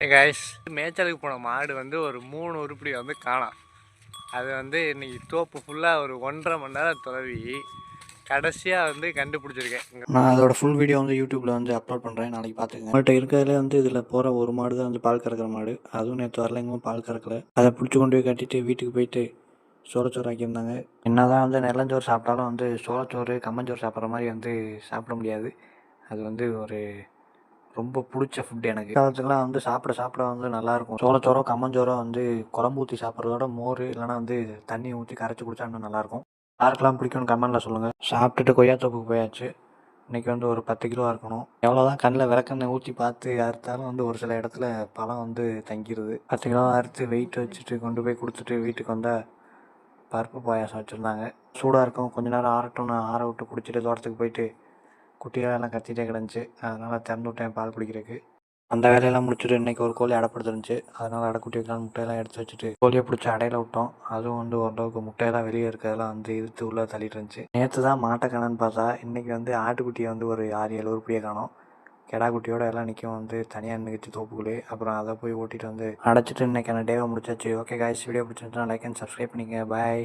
Guys, மேய்ச்சலுக்கு போன மாடு வந்து ஒரு 3 உருப்படி வந்து காணோம். அது வந்து இன்னைக்கு தோப்பு ஃபுல்லாக ஒரு 1.5 மணி நேரம் துறவி கடைசியாக வந்து கண்டுபிடிச்சிருக்கேன். நான் அதோட ஃபுல் வீடியோ வந்து யூடியூப்பில் வந்து அப்லோட் பண்ணுறேன், நாளைக்கு பார்த்துக்கங்க. உங்கள்கிட்ட இருக்கிறதுல வந்து இதில் போகிற ஒரு மாடு தான் வந்து பால் கறக்கிற மாடு. அதுவும் நேற்று வரலைங்க பால் கறக்கல. அதை பிடிச்சி கொண்டு போய் கட்டிட்டு வீட்டுக்கு போயிட்டு சோளச்சோறு ஆக்கியிருந்தாங்க. என்ன தான் வந்து நெல்லஞ்சோறு சாப்பிட்டாலும் வந்து சோளச்சோறு கம்மஞ்சோறு சாப்பிட்ற மாதிரி வந்து சாப்பிட முடியாது. அது வந்து ஒரு ரொம்ப பிடிச்ச ஃபுட்டு எனக்கு. காலத்துக்குலாம் வந்து சாப்பிட வந்து நல்லாயிருக்கும். சோளச்சோறோ கம்மஞ்சோறோ வந்து குழம்பு ஊற்றி சாப்பிட்றதோட மோர் இல்லைனா வந்து தண்ணி ஊற்றி கரைச்சி குடித்தா இன்னும் நல்லாயிருக்கும். யாருக்கெல்லாம் பிடிக்கும்னு கமெண்ட்டில் சொல்லுங்கள். சாப்பிட்டுட்டு கொய்யாத்தோப்புக்கு போயாச்சு. இன்றைக்கி வந்து ஒரு 10 கிலோ இருக்கணும். எவ்வளோதான் கண்ணில் விளக்கெண்ணெய் ஊற்றி பார்த்து அறுத்தாலும் வந்து ஒரு சில இடத்துல பழம் வந்து தங்கிடுது. 10 கிலோ அறுத்து வெயிட் வச்சுட்டு கொண்டு போய் கொடுத்துட்டு வீட்டுக்கு வந்தால் பருப்பு பாயாசம் வச்சுருந்தாங்க. சூடாக இருக்கும், கொஞ்ச நேரம் ஆறட்டும்னு ஆற விட்டு குடிச்சிட்டு தோட்டத்துக்கு போயிட்டு குட்டியாக எல்லாம் கத்திட்டே கிடந்துச்சு. அதனால் திறந்து விட்டேன் பால் குடிக்கிறதுக்கு. அந்த வேலையெல்லாம் முடிச்சுட்டு இன்றைக்கி ஒரு கோழி அடைப்படுத்துருந்துச்சு. அதனால் அடைக்குட்டி வைக்கலான்னு முட்டையெல்லாம் எடுத்து வச்சுட்டு கோழியை பிடிச்சி அடையில விட்டோம். அதுவும் வந்து ஓரளவுக்கு முட்டையெல்லாம் வெளியே இருக்கிறதெல்லாம் வந்து இழுத்து உள்ளே தள்ளிட்டு இருந்துச்சு. நேற்று தான் மாட்டை காணோன்னு பார்த்தா இன்றைக்கி வந்து ஆட்டுக்குட்டியை வந்து ஒரு 6-7 உருப்படியே காணோம். கெடா குட்டியோட எல்லாம் நிற்கும் வந்து தனியாக நின்றுச்சு தோப்புக்குள்ளே. அப்புறம் அதை போய் ஓட்டிகிட்டு வந்து அடைச்சிட்டு இன்றைக்கான டேவை முடிச்சாச்சு. ஓகே காய்ஸ், வீடியோ பிடிச்சிருந்துச்சுன்னா லைக் அண்ட் சப்ஸ்கிரைப் பண்ணிங்க. பாய்.